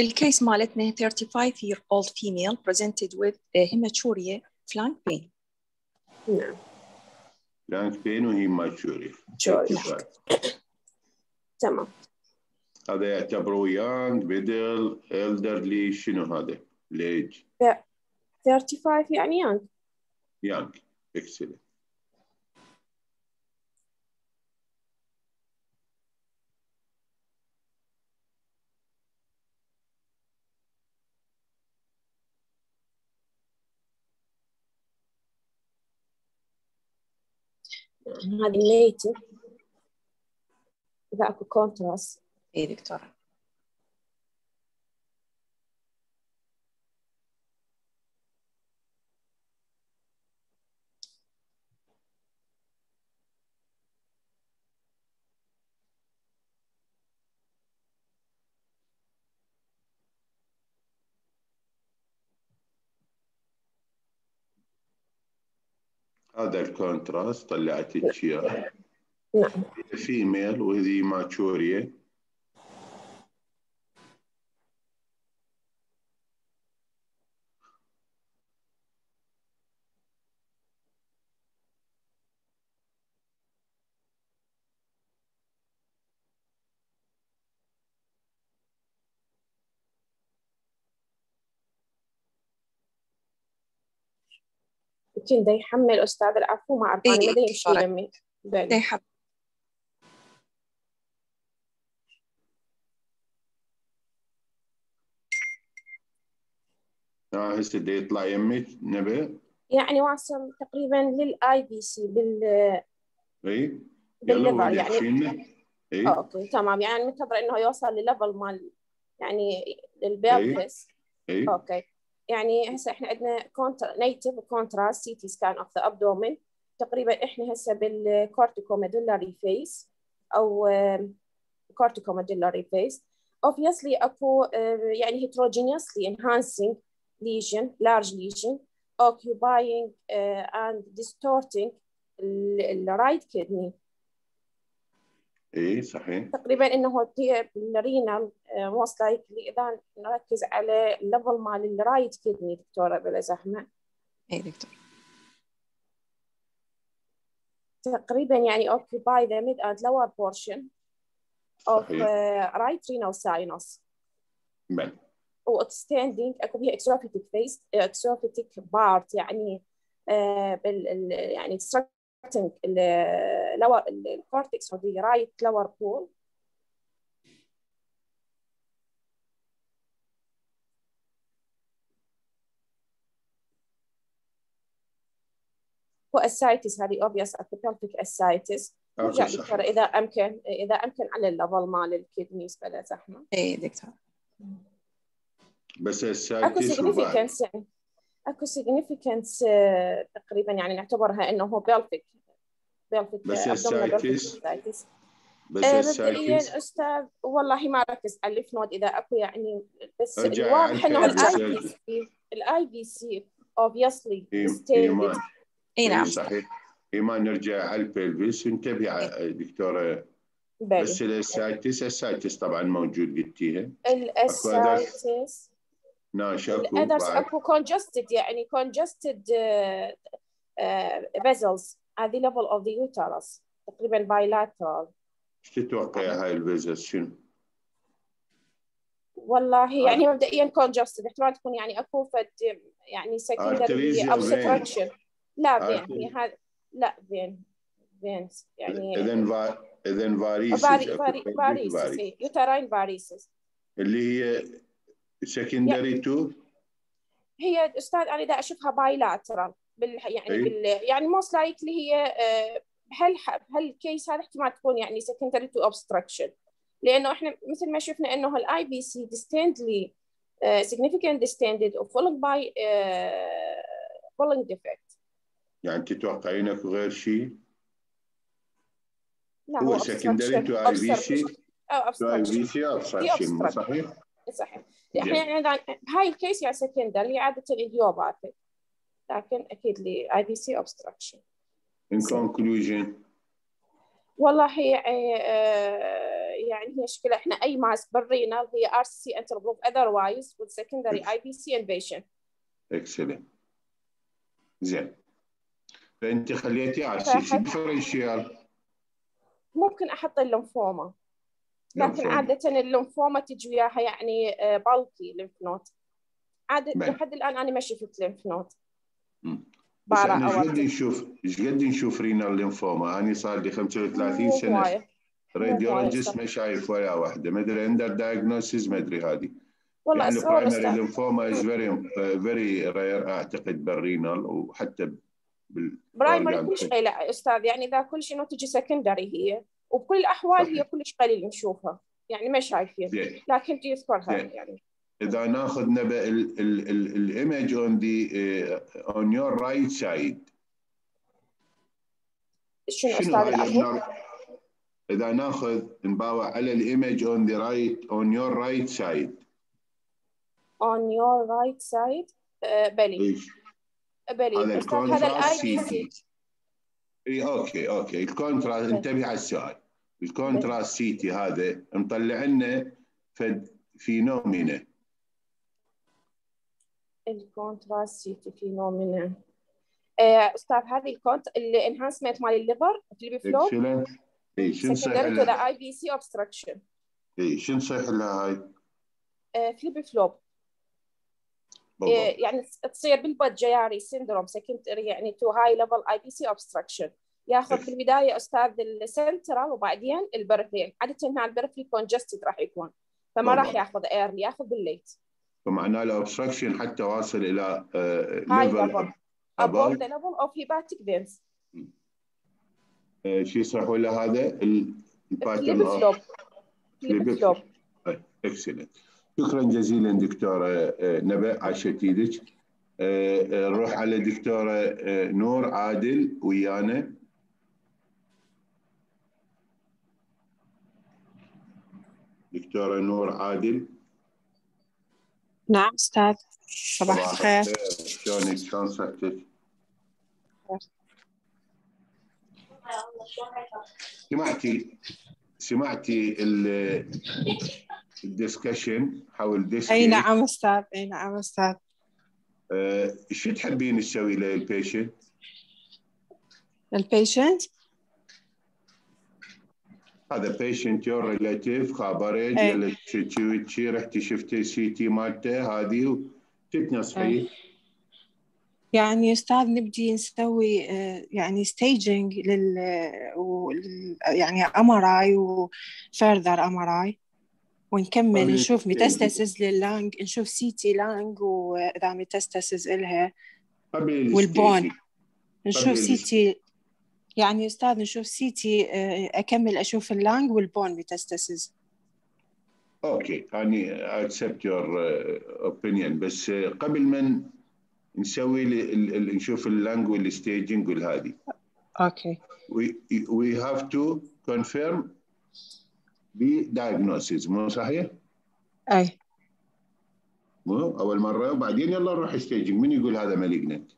الكيس مالتنا 35-year-old female presented with hematuria flank pain. نعم. flank pain وهيماتوريا. تمام. هذا يعتبروا young, middle, elderly، شنو هذا؟ الإيج؟ 35 يعني young. young. excellent. هذا النيتف إذا أكو كونتراست. إيه دكتورة. هذا الكونتراست طلعت الشير. نعم. فيميل وهذه ماتشوريا. يمكن ده يحمل أستاذ العفو، ما أعرف أنا ما يمشي يمي ده يحب. هسه ده يطلع يمي نبي يعني واصل تقريبا للآي في سي اي بالليفر يعني. اوكي تمام، يعني منتظر انه يوصل لليفل مال يعني البلفس. اوكي، يعني هسه احنا عندنا نيتيف كونتراست سي تي سكان اوف ذا ابدومين. تقريبا احنا هسه بالكورتيكوميدولاري فيس او كورتيكوميدولاري فيس. obviously اكو يعني heterogeneously enhancing lesion, large lesion occupying and distorting the right kidney. ايه صحيح. تقريبا انه هي الرينال موست لايكلي اذا نركز على الليفل مال الرايت كدني دكتوره بلا زحمه. اي دكتور. تقريبا يعني occupy the mid and lower portion of right renal sinus. بل. و extending اكو بها exophatic face exophatic part يعني يعني obstructing lower cortex of the right lower pole. والسايتس هذه obvious ectopic ascites. نرجع دكتورة إذا أمكن على الليفل مال الكدنيز بلا زحمة. إيه دكتور. بس السايتس أكو significance تقريبا يعني نعتبرها إنه هو pelvic بس السايتس مبدئيا أستاذ والله ما ركز على الف نود إذا أكو يعني، بس الواضح إنه الآي في سي obviously stated. اي نعم صحيح. ما نرجع على البلفيس انتبه دكتوره. بس السايتس طبعا موجود قلتيها. السايتس اكو congested يعني congested vessels at the level of the uterus تقريبا bilateral. ايش تتوقع هاي الفيزلز شنو؟ والله يعني مبدئيا congested احتمال تكون يعني اكو فد يعني secondary obstruction. لا فين هي هذا، لا فينز يعني اذا فاريسز يوتراين فاريسز اللي هي secondary to هي استاذ انا اذا اشوفها بايلاترال يعني يعني موست لايكلي هي بهالكيس هذا احتمال تكون يعني secondary to obstruction، لانه احنا مثل ما شفنا انه الاي في سي distantly significant distended followed by falling defect. يعني تتوقعين اكو غير شيء؟ لا هو secondary to IVC او obstruction صحيح؟ صحيح. يعني بهاي الكيس يعني secondary عادة idiopathic، لكن اكيد لي IVC obstruction. In conclusion والله يعني هي شكلها احنا اي ماس بالرينال هي RCC until proved otherwise with secondary IVC in patient. اكسلنت. زين. فانت خليتي RCC ديفرنشيال. ممكن احط الليمفوما، لكن عادة الليمفوما تجي وياها يعني بالكي ليمف نود. عادة لحد الان انا ما شفت ليمف نود. بس انا ايش قد نشوف رينال ليمفوما. انا صار لي 35 سنه راديولوجيست ما شايف ولا واحده. ما ادري اندر دايجنوسيس، ما ادري هذه. والله يعني البرايمري ليمفوما از فيري رير اعتقد بالرينال، وحتى برايمري كلش قليل استاذ. يعني اذا كل شيء تجي سكندري هي، وبكل الاحوال هي كلش قليل نشوفها، يعني ما شايفين، لكن تذكرها يعني. إذا ناخذ نبأ الإيمج on your right side. شنو أستاذ؟ إذا ناخذ نباوع على الإيمج on your right side. On your right side. بلي. هذا الكونتراست CT. أوكي الكونتراست. انتبه على السؤال. الكونتراست CT هذا مطلع لنا فينومينا. الكونتراست CT فينومينا. استاذ هذه الانهانسمنت مال الليفر فليبي فلوب. شنو صحيح لها؟ secondary IVC obstruction. شنو صحيح لها هاي؟ فليبي فلوب. يعني تصير بالبادجياري سيندروم سكندري، يعني تو هاي ليفل IVC obstruction. ياخذ بالبدايه استاذ السنترال وبعدين البريفري. عاده هنا البريفري كونجستد راح يكون، فما راح ياخذ ايرلي، ياخذ بالليت. فمعناه الاوبستراكشن حتى واصل الى ليفل above the level of hepatic veins. شو يصحوا له هذا الباترن فلوب. اكسلنت. شكرا جزيلا دكتوره نبأ، عاشت ايدك. نروح على دكتوره نور عادل ويانا. دكتوره نور عادل. نعم استاذ. صباح الخير. شلونك؟ شلون صحتك؟ سمعتي الدسكشن حول ديسك؟ اي نعم استاذ. شو تحبين تسوي للبيشنت؟ هذا بيشنت يور ريلاتيف خابرج يلا شي رحتي شفتي CT مالته هذه وتتنصحي؟ يعني استاذ نبدي نسوي يعني ستيجنج يعني MRI وفيرذر MRI، ونكمل نشوف ميتاستاسيس لللانج، نشوف CT لانج واذا ميتاستاسيس إلها والبون نشوف CT. يعني استاذ نشوف CT اكمل اشوف اللانج والبون ميتاستاسيس. اوكي اني accept your opinion، بس قبل ما نسوي نشوف اللانج والستيجنج والهذه. اوكي. we have to confirm the diagnosis. مو صحيح؟ اي مو اول مره وبعدين يلا نروح ستيجنج. من يقول هذا مالجنت؟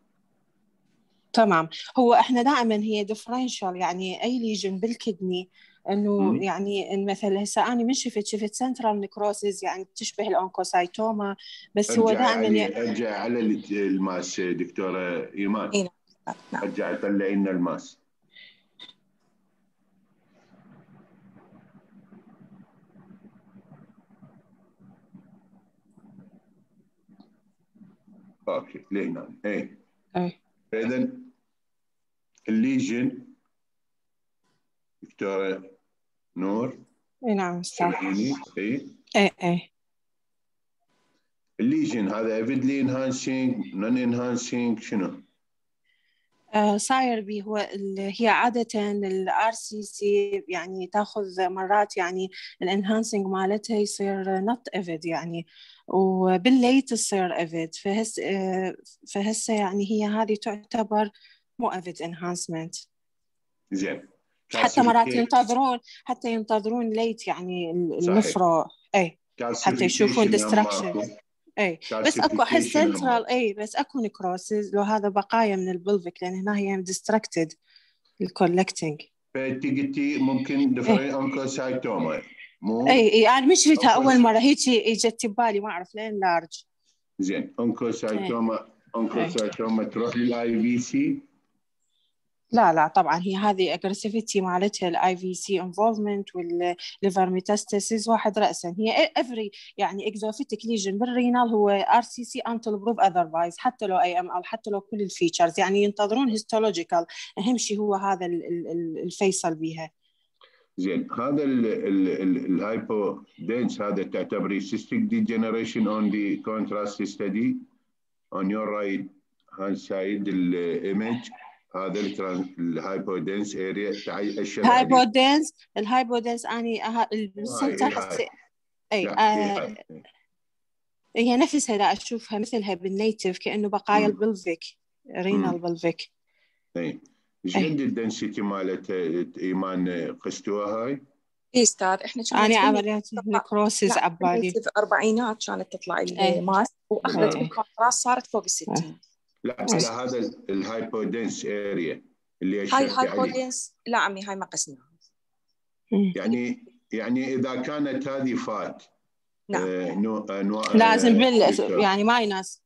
تمام. هو احنا دائما هي ديفرنشال، يعني اي ليجن بالكدني انه يعني مثلا هسه انا من شفت سنترال نكروسيس يعني تشبه الاونكوسايتوما، بس هو دائما ارجع على الماس دكتوره ايمان. ارجع طلعي لنا الماس. اوكي لهنا. اي اذا الليجن دكتوره نور. اي نعم استاذ. اي الليجن هذا ايفيدلي انهانسينج نون انهانسينج شنو؟ صاير به هو هي عادة RCC يعني تاخذ مرات يعني الانهانسينج مالتها يصير نوت ايفيد يعني، وبالليت تصير ايفيد. فهسه يعني هي هذه تعتبر مو ايفيد انهانسمنت. زين. حتى مرات ينتظرون ليت يعني النفرو حتى يشوفون ديستراكشن. بس اكو احس سنترال بس اكو نكروسز لو هذا بقايا من البلفيك، لان هنا هي ديستراكتد الكولكتنج. فانت قلتي ممكن ديفرنت اونكوسايتوما. اي انا مش شفتها اول مره هيك اجت ببالي، ما اعرف لين لارج. زين اونكوسايتوما تروح للاي في سي؟ لا طبعا هي هذه اجريسيفيتي مالتها الاي في سي انفولفمنت والليفر ميتاستاسيس واحد راسا. هي افري يعني اكزوفيتيك ليجن بالرينال هو ار سي سي انتل بروف اذروايز، حتى لو اي ام ال، حتى لو كل الفيتشرز يعني ينتظرون هيستولوجيكال. اهم شيء هو هذا الفيصل بيها. زين هذا الهايبودنس هذا تعتبري cystic degeneration on the contrast study on your right hand side الإيمج. هذا الهايبودنس اريا اشر الهايبودنس اني السنتر هي نفسها، لا اشوفها مثلها بالنيتف كانه بقايا البلفيك رينال بلفيك. اي ايش قد الدنسيتي مالتها ايمان قستوها هاي؟ اي استاذ احنا انا عمليات نكروسيس عبالي في الاربعينات كانت تطلع الماس واخذت بالكونتراست صارت فوق ال60. لا على هذا الهايبودنس اريا اللي هاي الهايبودنس لا عمي هاي ما قسناها. يعني اذا كانت هذه فات نعم لازم يعني ماينس.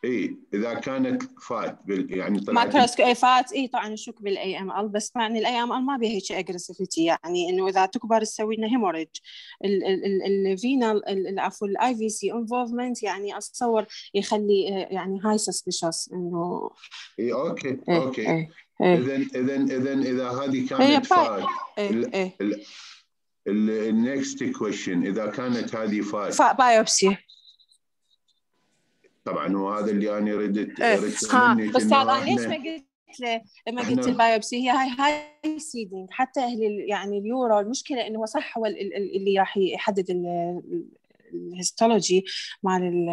اي اذا كانت فات يعني طلعت فات اي طبعا نشك بالاي ام ال، بس معني الاي ام ال ما بيها هيك اجريسيفيتي، يعني انه اذا تكبر تسوي لنا هيموريج. الفينال العفو الاي في سي انفولفمنت يعني اتصور يخلي يعني هاي سسبيشس انه اي اوكي اذا هذه كانت فات النكست كويشن اذا كانت هذه فات بايوبسي. طبعا هو هذا اللي انا ردت منك. بس انا ليش ما قلت له لما قلت البايوبسي؟ هي هاي سيدنج حتى اهل يعني اليورو. المشكله انه صح هو اللي راح يحدد الهيستولوجي مال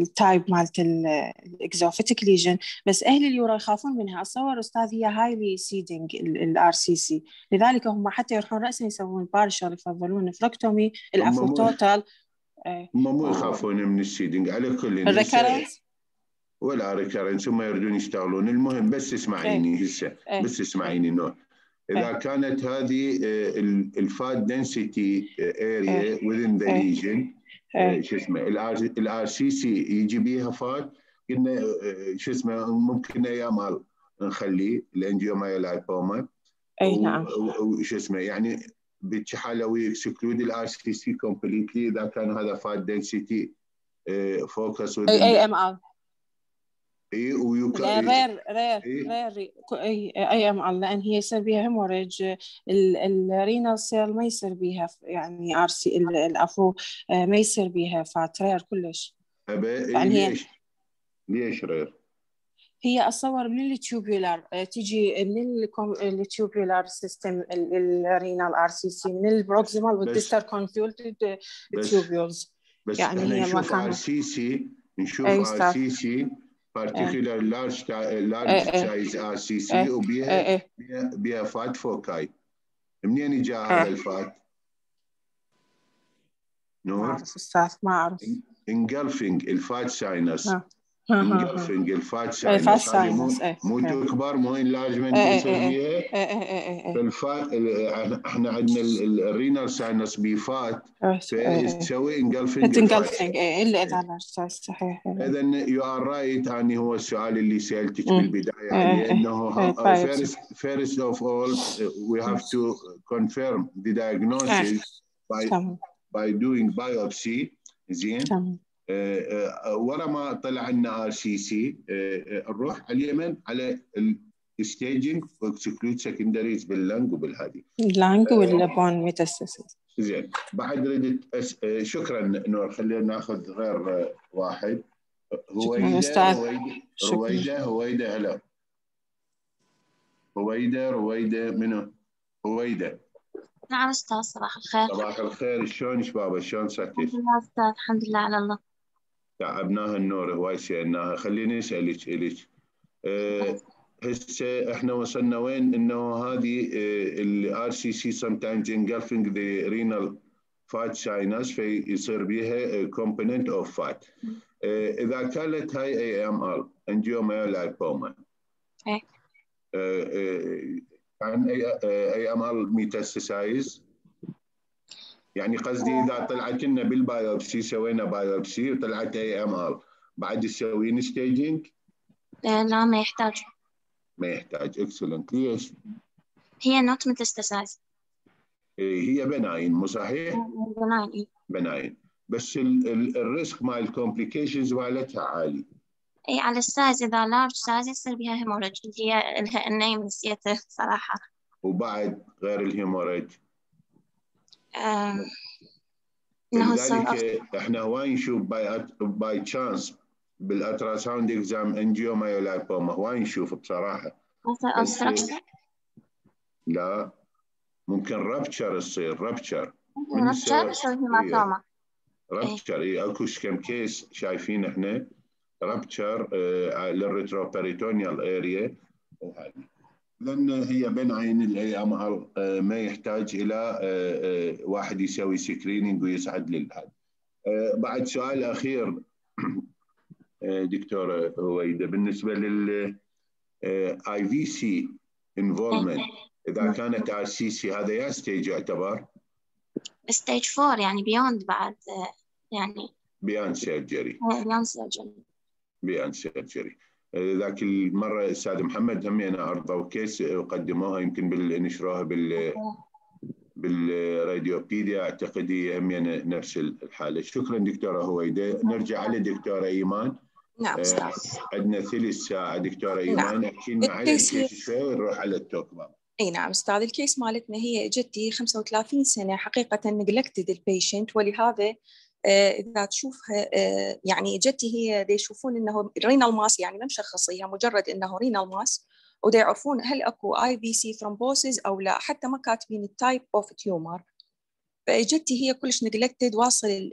التايب مالت الاكزوفيتيك ليجن، بس اهل اليورو يخافون منها. اتصور استاذ هي هايلي سيدنج الار سي سي، لذلك هم حتى يروحون راسا يسوون بارشل، يفضلون نفركتومي العفو توتال. هم مو يخافون من السيدنج على كل الريكرنس ولا ريكرنس، هم يردون يشتغلون. المهم بس اسمعيني هسه بس اسمعيني نوع. اذا كانت هذه الفات دنسيتي اريا within the region شو اسمه الار سي سي يجي بيها فات، قلنا شو اسمه ممكن ايام نخليه الانجيومايولايبوما. نعم وشو اسمه يعني بالحاله وي اكسكلود الار سي سي كومبليتلي اذا كان هذا فات دنسيتي فوكس اي ام ال اي رير اي ام ال، لان هي يصير بيها هيموريج الرينال سيل ما يصير بيها يعني ار سي العفو ما يصير بيها فات رير كلش. يعني ليش رير؟ هي اتصور من التيوبولار تيجي من التيوبولار سيستم الرينال ار سي سي من البروكسيمال والديستال كونفولتد تيوبولز. بس يعني احنا هي نشوف ار سي سي ار سي سي particular large size RCC وبيها فات فوكاي. منين يجي هذا الفات؟ نور؟ ما أعرف أستاذ ما أعرف. engulfing الفات ساينس engulfing الفات ساينس هذه مو تكبر مو انلارجمنت يصير بيها. فالفات احنا عندنا الرينال ساينس بفات فيسوي engulfing اللي اذا صحيح. اذا يو ار رايت. اني هو السؤال اللي سالتك بالبدايه عليه انه first of all we have to confirm the diagnosis by doing biopsy. زين ورا ما طلع لنا ار سي سي نروح على اليمن على الستيجنج واكسكلود سكندريز باللنج وبالهادي اللنج والبون ميتاستاسيس. زين بعد ردت شكرا نور. خلينا ناخذ غير واحد. هويدا هلا هويدا منو؟ هويدا. نعم أستاذ صباح الخير. صباح الخير. شلون شبابك؟ شلون صحتك؟ الحمد لله أستاذ الحمد لله على الله. تعبناها النور هواي سألناها. خليني أسألك هسه احنا وصلنا وين؟ انه هذه ال RCC sometimes engulfing the renal fat sinus فيصير بيها component of fat. اذا كانت هاي AML angiomyolipoma كان AML metastasize يعني قصدي إذا طلعت لنا بالبايوبسي سوينا بايوبسي وطلعت AMR بعد تسوين ستيجنج؟ لا ما يحتاج. ما يحتاج. اكسلنت. ليش؟ هي نوت ميتاستاسايز. هي بناين مو صحيح؟ بناين. بناين بس الريسك مال الكومبليكيشنز مالتها عالي. اي على السايز، اذا لارج سايز يصير بها هيموريج، هي لها النيم نسيته صراحه. وبعد غير الهيموريج لذلك احنا هواي نشوف باي تشانس بالالتراساوند اكزام انجيومايولايبوما هواي نشوف بصراحه. لا ممكن رابتشر تصير. رابتشر من رابتشر يسوي هيماتوما. رابتشر اي اكو كم كيس شايفين احنا رابتشر للريتروبريتونيال اريا وهذه، لان هي بناين الAMR ما يحتاج الى واحد يسوي سكرينينج ويسعد للهذا. بعد سؤال اخير دكتوره هويده، بالنسبه لل IVC involvement اذا كانت RCC هذا يا ستيج يعتبر؟ ستيج 4 يعني بيوند بعد يعني بيان سيرجري. بيان سيرجري. ذاك المره استاذ محمد هم انا عرضوا كيس وقدموها يمكن نشروها بالراديوبيديا، اعتقد هي هم نفس الحاله. شكرا دكتوره هويده. نرجع على دكتوره ايمان. نعم استاذ. عندنا ثلث ساعه دكتوره ايمان. احكي لنا على الكيس شوي ونروح على التوك بقى. اي نعم استاذ. الكيس مالتنا هي جدي 35 سنه حقيقه نجلكتد البيشنت، ولهذا اذا تشوفها يعني جدتي هي يشوفون انه رينال ماس، يعني ما مشخصيها مجرد انه رينال ماس، ودا يعرفون هل اكو IVC ثرومبوسيس او لا، حتى ما كاتبين التايب اوف تيومر. فجدتي هي كلش نجلكتد، واصل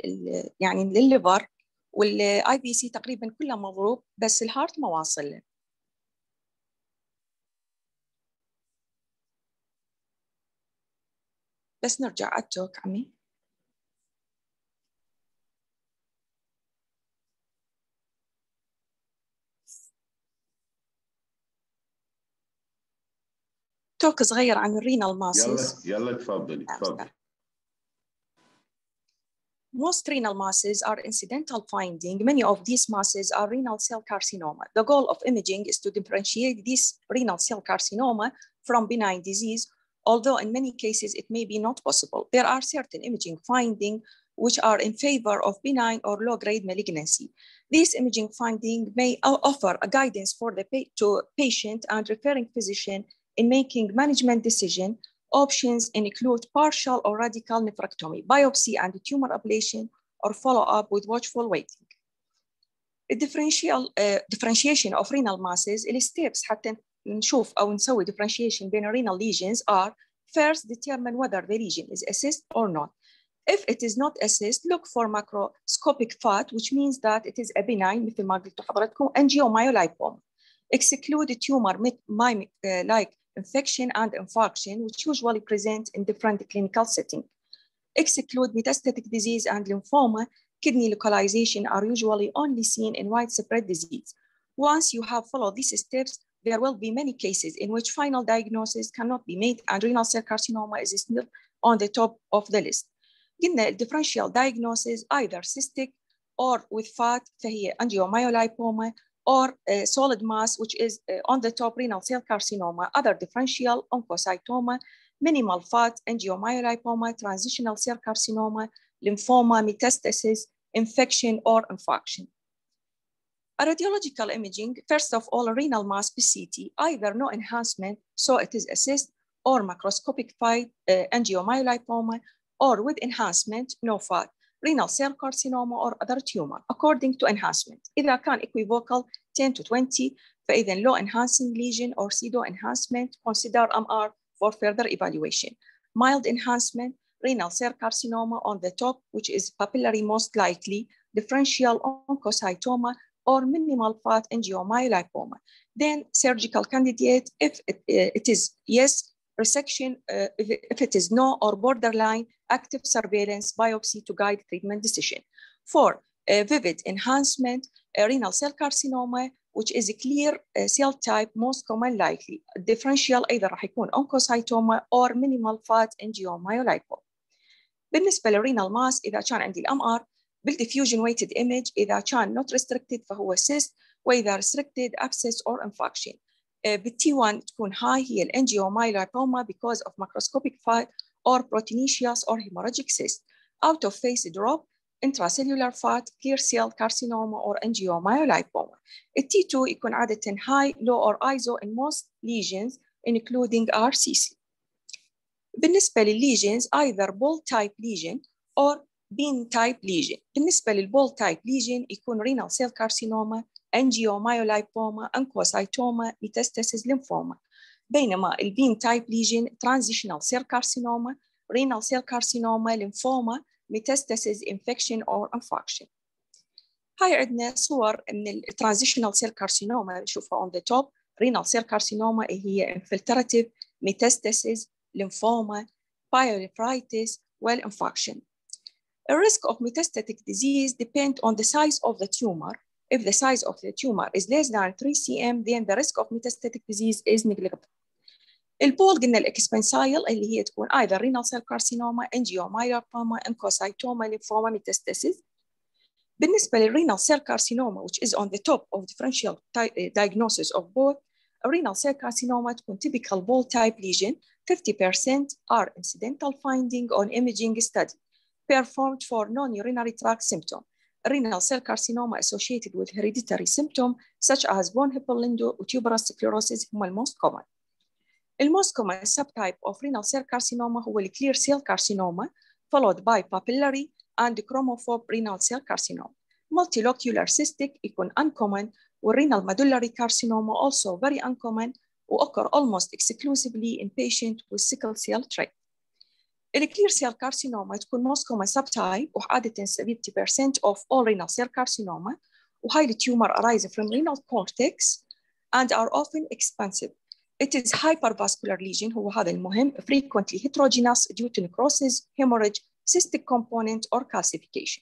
يعني للليفر، والIVC تقريبا كله مضروب بس الهارت ما واصل له. بس نرجع على التوك عمي. توك صغير عن الرينال ماسز. يلا تفضلي تفضلي. Most renal masses are incidental finding. Many of these masses are renal cell carcinoma. The goal of imaging is to differentiate this renal cell carcinoma from benign disease, although in many cases it may be not possible. There are certain imaging findings which are in favor of benign or low-grade malignancy. These imaging findings may offer a guidance for the patient and referring physician in making management decision. Options include partial or radical nephrectomy, biopsy and tumor ablation, or follow-up with watchful waiting. The differentiation of renal masses, الsteps حتى نشوف أو نسوي differentiation بين renal lesions are: first, determine whether the lesion is assessed or not. If it is not assessed, look for macroscopic fat, which means that it is a benign مثل ما قلت حضرتكم angiomyolipoma. Exclude tumor like infection and infarction, which usually present in different clinical settings. Exclude metastatic disease and lymphoma. Kidney localization are usually only seen in widespread disease. Once you have followed these steps, there will be many cases in which final diagnosis cannot be made and renal cell carcinoma is still on the top of the list. قلنا differential diagnosis either cystic or with fat فهي angiomyolipoma, or solid mass, which is on the top renal cell carcinoma, other differential oncocytoma, minimal fat angiomyolipoma, transitional cell carcinoma, lymphoma, metastasis, infection, or infarction. A radiological imaging, first of all, renal mass CT, either no enhancement, so it is assessed, or macroscopic angiomyolipoma, or with enhancement, no fat, renal cell carcinoma or other tumor, according to enhancement. إذا كان equivocal 10 to 20, فإذا low enhancing lesion or pseudo enhancement, consider MR for further evaluation. Mild enhancement, renal cell carcinoma on the top, which is papillary most likely, differential oncocytoma, or minimal fat angiomyolipoma. Then surgical candidate, if it is yes, resection, if it is no or borderline, active surveillance, biopsy to guide treatment decision. 4, vivid enhancement, renal cell carcinoma, which is a clear cell type most common likely. Differential either راح يكون oncocytoma or minimal fat angiomyolipoma. بالنسبة للرينال ماس إذا كان عندي الام ار بالديفيوجن ويتد ايمج إذا كان not restricted فهو cyst، وإذا restricted abscess or infarction. بالتي 1 تكون high هي الانجيومايلوبوما because of macroscopic fat or proteinaceous or hemorrhagic cyst. Out of phase drop intracellular fat clear cell carcinoma or angiomyolipoma. التي 2 يكون عادة high low or iso in most lesions including RCC. بالنسبة للليجنز either ball type lesion or bean type lesion. بالنسبة للبول type lesion يكون renal cell carcinoma, angiomyolipoma, oncocytoma, metastasis lymphoma. بينما البين type lesion transitional cell carcinoma, renal cell carcinoma, lymphoma, metastasis infection or infarction. هاي عندنا صور من transitional cell carcinoma نشوفها on the top. renal cell carcinoma هي infiltrative, metastasis, lymphoma, pyelonephritis, well-infarction. The risk of metastatic disease depends on the size of the tumor. If the size of the tumor is less than 3 cm, then the risk of metastatic disease is negligible. البول قلنا الإكسبنسايل اللي هي تكون either renal cell carcinoma, angiomyolipoma, oncocytoma, lymphoma, metastasis. بالنسبة للrenal cell carcinoma, which is on the top of differential diagnosis of both, a renal cell carcinoma تكون typical ball type lesion. 50% are incidental finding on imaging study performed for non-urinary tract symptom. Renal cell carcinoma associated with hereditary symptom such as von Hippel-Lindau or tuberous sclerosis هم most common. The most common subtype of renal cell carcinoma هو clear cell carcinoma followed by papillary and chromophobe renal cell carcinoma. Multilocular cystic يكون uncommon, والrenal medullary carcinoma also very uncommon occur almost exclusively in patients with sickle cell trait. The clear cell carcinoma تكون most common subtype وعادة 70% of all renal cell carcinoma, وهاي tumor arise from renal cortex and are often expansive. It is hypervascular lesion هو هذا المهم, frequently heterogeneous due to necrosis, hemorrhage, cystic component or calcification.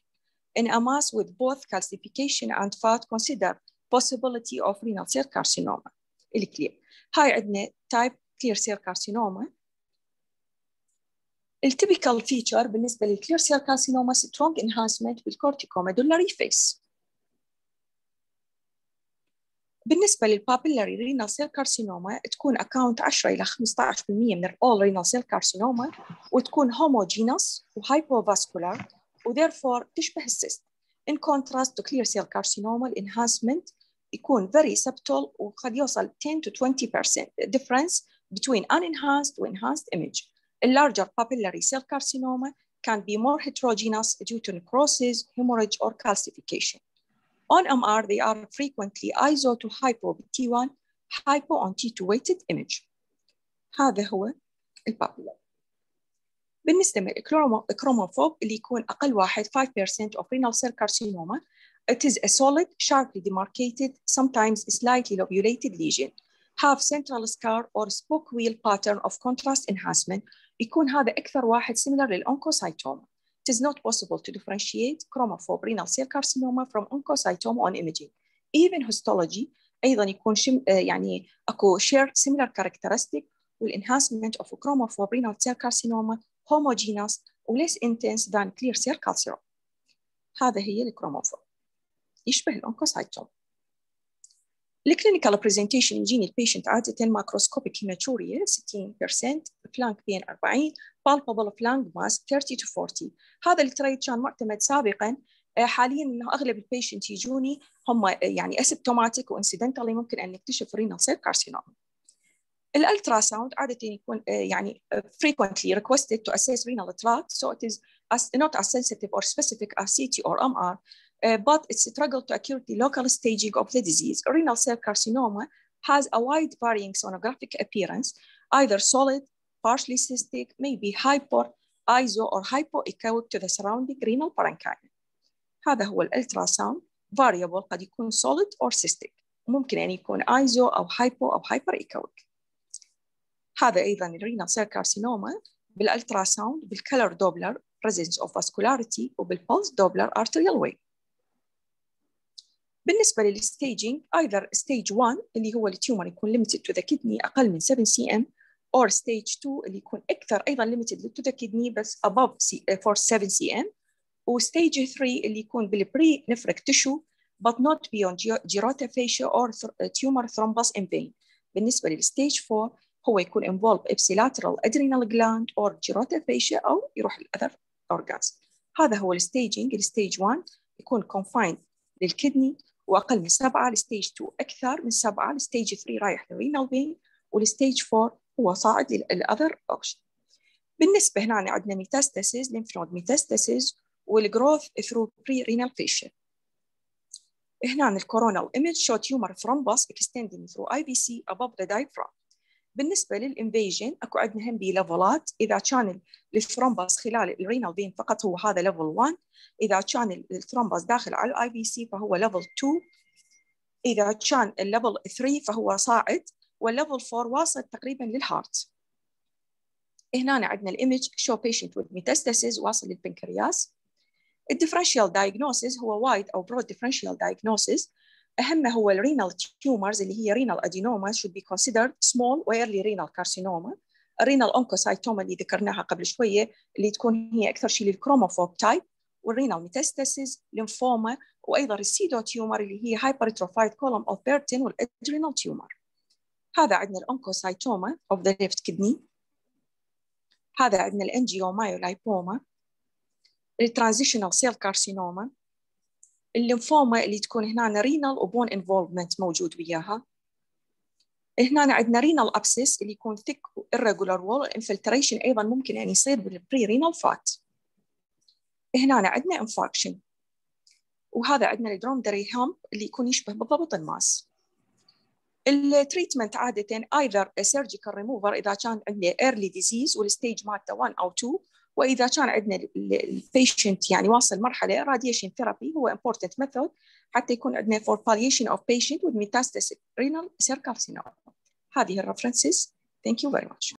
In a mass with both calcification and fat, consider possibility of renal cell carcinoma. الكلير. هاي عندنا type clear cell carcinoma. الtypical feature بالنسبة للclear cell carcinoma strong enhancement بالcorticomedullary face. بالنسبة للpapillary renal cell carcinoma تكون account 10 إلى 15% من all renal cell carcinoma وتكون homogeneous وhypovascular وtherefore تشبه الcyst. In contrast to clear cell carcinoma enhancement يكون very subtle وقد يوصل 10 to 20% difference between unenhanced and enhanced image. A larger papillary cell carcinoma can be more heterogeneous due to necrosis, hemorrhage, or calcification. On MR, they are frequently iso to hypo T1, hypo on T2 weighted image. هذا هو البابيلر. بالنسبة للكروموفوب اللي يكون أقل واحد 5% of renal cell carcinoma, it is a solid, sharply demarcated, sometimes slightly lobulated lesion. Have central scar or spoke wheel pattern of contrast enhancement. يكون هذا أكثر واحد similar للoncocytoma. It is not possible to differentiate chromophobe renal cell carcinoma from oncocytoma on imaging. Even histology أيضا يكون يعني أكو shared similar characteristic والenhancement of chromophobe renal cell carcinoma homogeneous ولess intense than clear cell carcinoma. هذا هي الكروموفوب. يشبه الأونكوسايتوم. الكلينيكال بريزنتيشن يجيني البيشنت عادة ماكروسكوبيك هيماتوريا 60%، فلانك بين 40، بالبابل فلانك ماس 30 to 40. هذا التريد كان معتمد سابقا، حاليا انه اغلب البيشنت يجوني هم يعني اسيمبتوماتيك وانسيدنتالي ممكن ان نكتشف رينال سيل كارسينوما. الالترا ساوند عادة يكون يعني frequently requested to assess renal tract, so it is not as sensitive or specific as CT or MR. But it's a struggle to accurate the local staging of the disease. Renal cell carcinoma has a wide varying sonographic appearance, either solid, partially cystic, maybe hyper, iso, or hypoechoic to the surrounding renal parenchyma. هذا هو الالتراساوند. variable قد يكون solid or cystic. ممكن أن يكون iso أو hypo أو hyperechoic. هذا أيضاً الرينال سيل كارسينوما بالالتراساوند بالكلر دوبلر presence of vascularity وبالبulse دوبلر arterial wave. بالنسبة للستيجينج either stage 1 اللي هو التيومر يكون limited to the kidney أقل من 7 cm or stage 2 اللي يكون أكثر أيضا limited to the kidney بس above for 7 cm، و stage 3 اللي يكون بالبري نفرك tissue but not beyond gyrotophagia or tumor thrombus in vein. بالنسبة للstage 4 هو يكون involve ipsilateral adrenal gland or gyrotophagia أو يروح للother organs. هذا هو الستيجينج. الستيج 1 يكون confined للكدني وأقل من 7، الستيج 2 أكثر من 7، الستيج 3 رايح للرينال فين، والستيج 4 هو صاعد للأذر أوبشن. بالنسبة هنا عندنا ميتاستاسيس، lymph node metastasis والgrowth through pre-renal fascia. هنا الكورونال image show tumor thrombus extending through IVC above the diaphragm. بالنسبة للإنفيجن أكو عندنا هم بليفلات، إذا كان الثرومبس خلال الرينال فين فقط هو هذا ليفل 1، إذا كان الثرومبس داخل على الآي في سي فهو ليفل 2، إذا كان الليفل 3 فهو صاعد، والليفل 4 واصل تقريبا للهارت. هنا عندنا الإيمج show patient with metastasis واصل للبنكرياس. الديفرنشيال diagnosis هو wide أو broad differential diagnosis. أهمه هو الرينال tumors اللي هي renal adenomas should be considered small و early renal carcinoma. الرينال oncocytoma اللي ذكرناها قبل شوية اللي تكون هي أكثر شيء للكروموفوب تايب، والرينال metastasis ليمفوما، وأيضا السيدو تيومر اللي هي hypertrophied column of Burton والadrenal tumor. هذا عندنا الأونكوسايتوما of the left kidney. هذا عندنا الانجيومايولايبوما، الترانزيشنال سيل كارسينوما، الليمفوما اللي تكون هنا رينال وبون انفولفمنت موجود وياها. هنا عندنا رينال ابسس اللي يكون ثيك irregular wall، الانفلتريشن ايضا ممكن يعني يصير بالبري رينال فات. هنا عندنا انفاركشن، وهذا عندنا الدرومدري هامب اللي يكون يشبه بالضبط الماس. التريتمنت عاده either a surgical remover اذا كان عندنا early disease والستيج مالته 1 او 2، واذا كان عندنا البيشنت يعني واصل مرحله radiation therapy هو important method حتى يكون عندنا for palliation of patient with metastatic renal cell carcinoma. هذه الريفرنسز. Thank you very much.